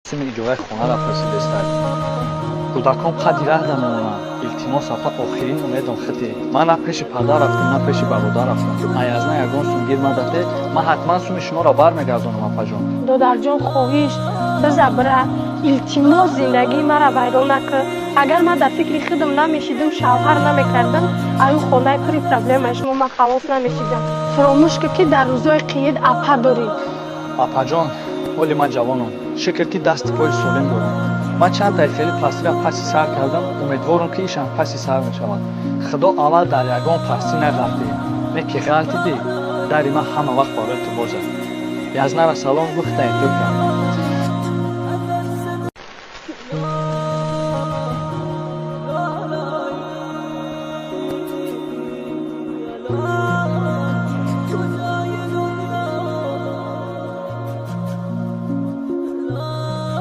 сими иҷораи хонаро пурсидестад. кӯдакон қадди раҳ намемонанд. илтимос афа охирин умедам хити. Ман на пеши падар рафтам, на пеши бародар рафтам. Аязна ягон сум гир надате, ман ҳатман суми шуморо бармегардонам апаҷон. додарҷон, хоҳиш биза бира, илтимос зиндагии маро вайрон накун. Агар ман дар фикри худам намешидам, шавҳар намекардам, аю хонаи пури проблемаи шумо ман халос намешидам. фаромӯш кун ки дар рӯзҳои қиед апа дорӣ. Апаҷон, оли ман ҷавонам. Шукр ки дасти пои солим дорам. ман чанд тайфели пастиро паси сар кардам, умедворам ки ишам паси сар мешавад. худо аввал дар ягон пастӣ нағафтӣ. Неки ғалтидӣ, дари ман ҳама вақт барои ту боз аст. Язнара салом гуфтаи ту кам.